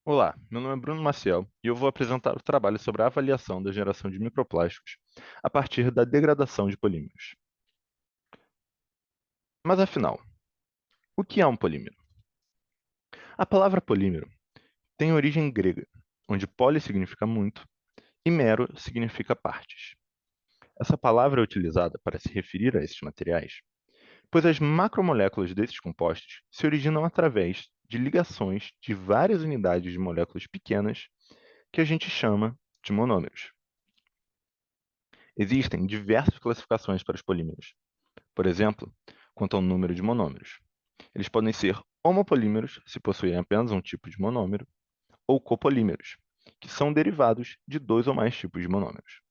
Olá, meu nome é Bruno Maciel e eu vou apresentar o trabalho sobre a avaliação da geração de microplásticos a partir da degradação de polímeros. Mas afinal, o que é um polímero? A palavra polímero tem origem grega, onde poli significa muito e mero significa partes. Essa palavra é utilizada para se referir a esses materiais, pois as macromoléculas desses compostos se originam através de ligações de várias unidades de moléculas pequenas que a gente chama de monômeros. Existem diversas classificações para os polímeros. Por exemplo, quanto ao número de monômeros. Eles podem ser homopolímeros, se possuírem apenas um tipo de monômero, ou copolímeros, que são derivados de dois ou mais tipos de monômeros.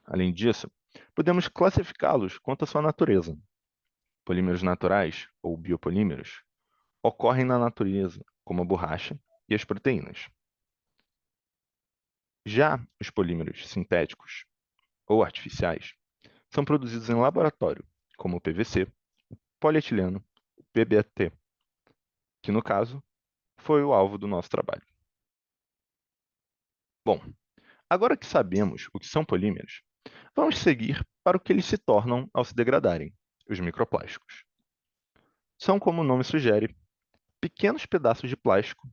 Além disso, podemos classificá-los quanto à sua natureza. Polímeros naturais, ou biopolímeros, ocorrem na natureza, como a borracha e as proteínas. Já os polímeros sintéticos, ou artificiais, são produzidos em laboratório, como o PVC, polietileno, o PBAT, que no caso foi o alvo do nosso trabalho. Bom, agora que sabemos o que são polímeros, vamos seguir para o que eles se tornam ao se degradarem, os microplásticos. São, como o nome sugere, pequenos pedaços de plástico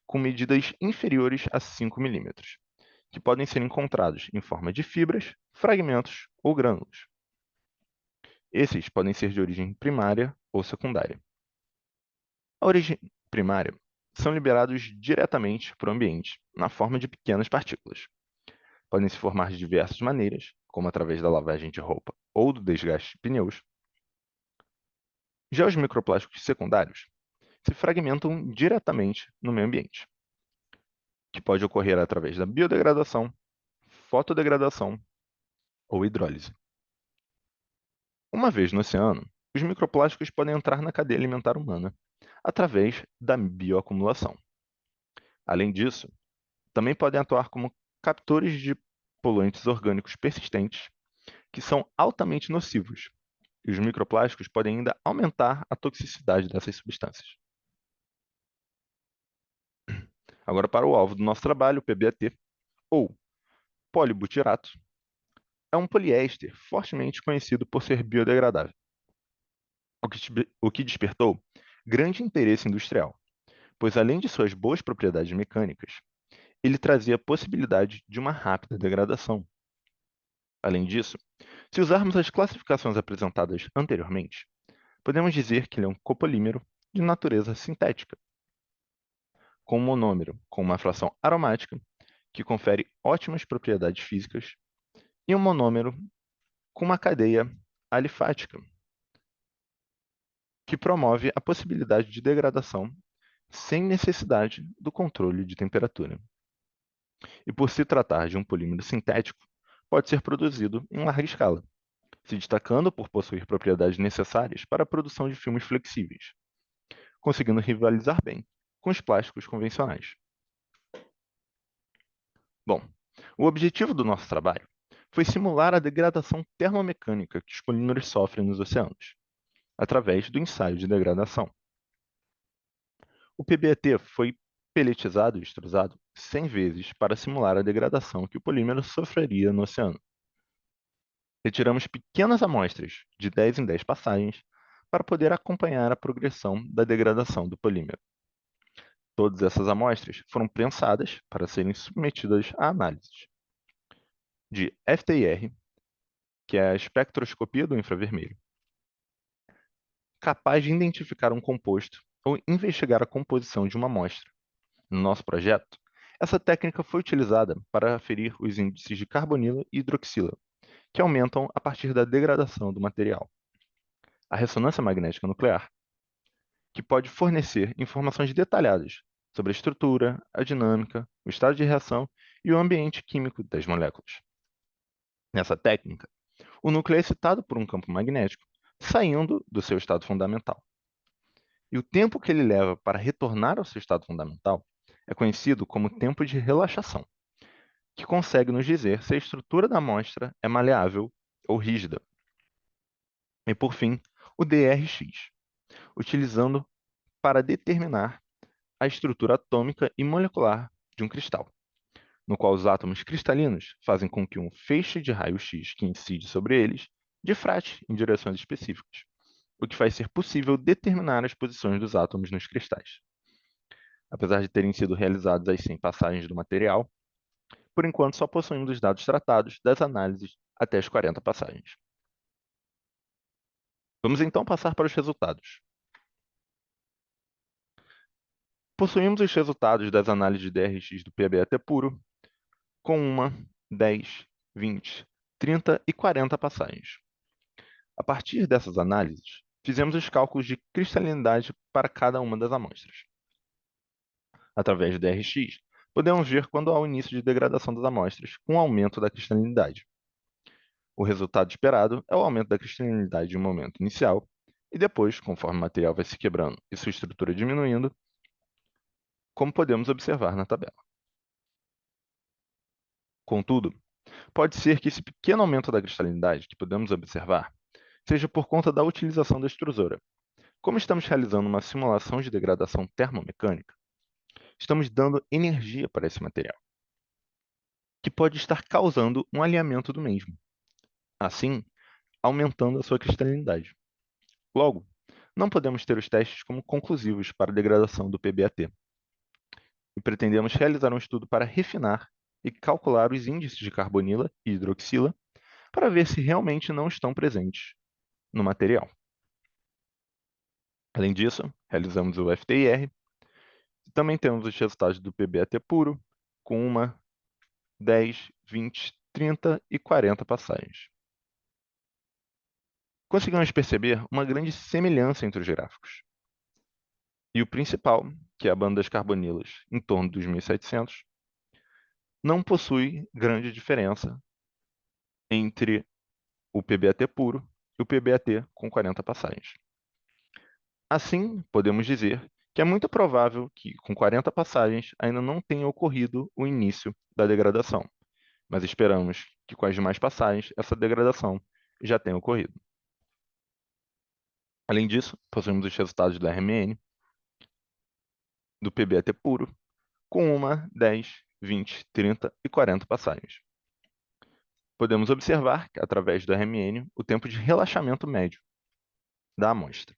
com medidas inferiores a 5 milímetros, que podem ser encontrados em forma de fibras, fragmentos ou grânulos. Esses podem ser de origem primária ou secundária. A origem primária são liberados diretamente para o ambiente, na forma de pequenas partículas. Podem se formar de diversas maneiras, como através da lavagem de roupa ou do desgaste de pneus. Já os microplásticos secundários se fragmentam diretamente no meio ambiente, que pode ocorrer através da biodegradação, fotodegradação ou hidrólise. Uma vez no oceano, os microplásticos podem entrar na cadeia alimentar humana através da bioacumulação. Além disso, também podem atuar como captores de poluentes orgânicos persistentes que são altamente nocivos, e os microplásticos podem ainda aumentar a toxicidade dessas substâncias. Agora, para o alvo do nosso trabalho, o PBAT, ou polibutirato, é um poliéster fortemente conhecido por ser biodegradável, o que despertou grande interesse industrial, pois além de suas boas propriedades mecânicas, ele trazia a possibilidade de uma rápida degradação. Além disso, se usarmos as classificações apresentadas anteriormente, podemos dizer que ele é um copolímero de natureza sintética, com um monômero com uma fração aromática, que confere ótimas propriedades físicas, e um monômero com uma cadeia alifática, que promove a possibilidade de degradação sem necessidade do controle de temperatura. E por se tratar de um polímero sintético, pode ser produzido em larga escala, se destacando por possuir propriedades necessárias para a produção de filmes flexíveis, conseguindo rivalizar bem com os plásticos convencionais. Bom, o objetivo do nosso trabalho foi simular a degradação termomecânica que os polímeros sofrem nos oceanos, através do ensaio de degradação. O PBAT foi peletizado e extrusado 100 vezes para simular a degradação que o polímero sofreria no oceano. Retiramos pequenas amostras, de 10 em 10 passagens, para poder acompanhar a progressão da degradação do polímero. Todas essas amostras foram prensadas para serem submetidas a análises de FTIR, que é a espectroscopia do infravermelho, capaz de identificar um composto ou investigar a composição de uma amostra. No nosso projeto, essa técnica foi utilizada para aferir os índices de carbonila e hidroxila, que aumentam a partir da degradação do material. A ressonância magnética nuclear, que pode fornecer informações detalhadas sobre a estrutura, a dinâmica, o estado de reação e o ambiente químico das moléculas. Nessa técnica, o núcleo é excitado por um campo magnético, saindo do seu estado fundamental. E o tempo que ele leva para retornar ao seu estado fundamental é conhecido como tempo de relaxação, que consegue nos dizer se a estrutura da amostra é maleável ou rígida. E, por fim, o DRX, utilizando para determinar a estrutura atômica e molecular de um cristal, no qual os átomos cristalinos fazem com que um feixe de raio-x que incide sobre eles difrate em direções específicas, o que faz ser possível determinar as posições dos átomos nos cristais. Apesar de terem sido realizadas as 100 passagens do material, por enquanto só possuímos os dados tratados das análises até as 40 passagens. Vamos então passar para os resultados. Possuímos os resultados das análises de DRX do PBAT puro com 1, 10, 20, 30 e 40 passagens. A partir dessas análises, fizemos os cálculos de cristalinidade para cada uma das amostras. Através do DRX, podemos ver quando há o início de degradação das amostras, com aumento da cristalinidade. O resultado esperado é o aumento da cristalinidade em um momento inicial, e depois, conforme o material vai se quebrando e sua estrutura diminuindo, como podemos observar na tabela. Contudo, pode ser que esse pequeno aumento da cristalinidade que podemos observar seja por conta da utilização da extrusora. Como estamos realizando uma simulação de degradação termomecânica, estamos dando energia para esse material, que pode estar causando um alinhamento do mesmo, assim, aumentando a sua cristalinidade. Logo, não podemos ter os testes como conclusivos para a degradação do PBAT, e pretendemos realizar um estudo para refinar e calcular os índices de carbonila e hidroxila para ver se realmente não estão presentes no material. Além disso, realizamos o FTIR e também temos os resultados do PBAT puro, com 1, 10, 20, 30 e 40 passagens. Conseguimos perceber uma grande semelhança entre os gráficos. E o principal, que é a banda das carbonilas, em torno dos 1700, não possui grande diferença entre o PBAT puro e o PBAT com 40 passagens. Assim, podemos dizer que é muito provável que, com 40 passagens, ainda não tenha ocorrido o início da degradação, mas esperamos que com as demais passagens essa degradação já tenha ocorrido. Além disso, possuímos os resultados da RMN, do PBAT puro, com 1, 10, 20, 30 e 40 passagens. Podemos observar, através do RMN, o tempo de relaxamento médio da amostra,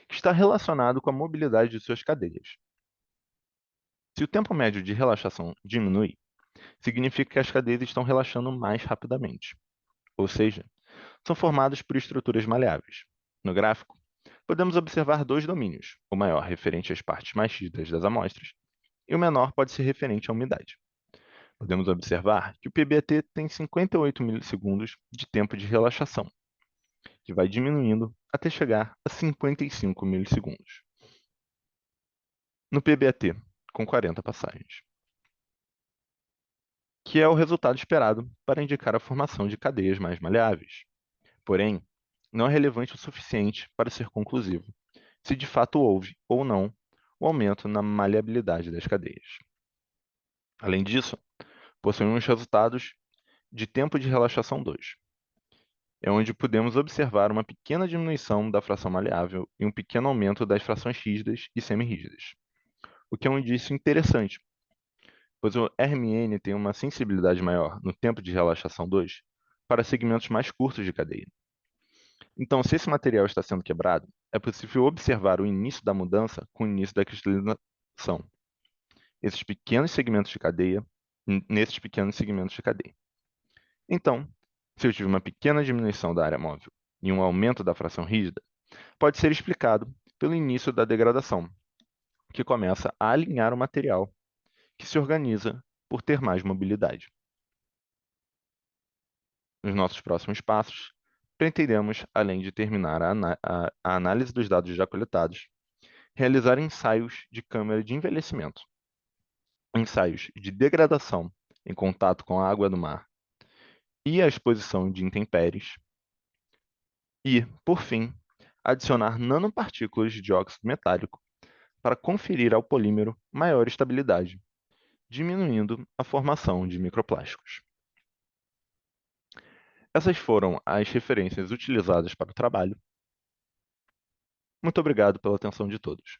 que está relacionado com a mobilidade de suas cadeias. Se o tempo médio de relaxação diminui, significa que as cadeias estão relaxando mais rapidamente, ou seja, são formadas por estruturas maleáveis. No gráfico, podemos observar dois domínios, o maior referente às partes mais rígidas das amostras, e o menor pode ser referente à umidade. Podemos observar que o PBAT tem 58 milissegundos de tempo de relaxação, que vai diminuindo até chegar a 55 milissegundos. No PBAT, com 40 passagens, que é o resultado esperado para indicar a formação de cadeias mais maleáveis. Porém, não é relevante o suficiente para ser conclusivo se de fato houve ou não o aumento na maleabilidade das cadeias. Além disso, possuímos resultados de tempo de relaxação 2, é onde podemos observar uma pequena diminuição da fração maleável e um pequeno aumento das frações rígidas e semirrígidas, o que é um indício interessante, pois o RMN tem uma sensibilidade maior no tempo de relaxação 2 para segmentos mais curtos de cadeia. Então, se esse material está sendo quebrado, é possível observar o início da mudança com o início da cristalização. Esses pequenos segmentos de cadeia, nesses pequenos segmentos de cadeia. Então, se eu tive uma pequena diminuição da área móvel e um aumento da fração rígida, pode ser explicado pelo início da degradação, que começa a alinhar o material, que se organiza por ter mais mobilidade. Nos nossos próximos passos, pretendemos, além de terminar a análise dos dados já coletados, realizar ensaios de câmara de envelhecimento, ensaios de degradação em contato com a água do mar e a exposição de intempéries, e, por fim, adicionar nanopartículas de óxido metálico para conferir ao polímero maior estabilidade, diminuindo a formação de microplásticos. Essas foram as referências utilizadas para o trabalho. Muito obrigado pela atenção de todos.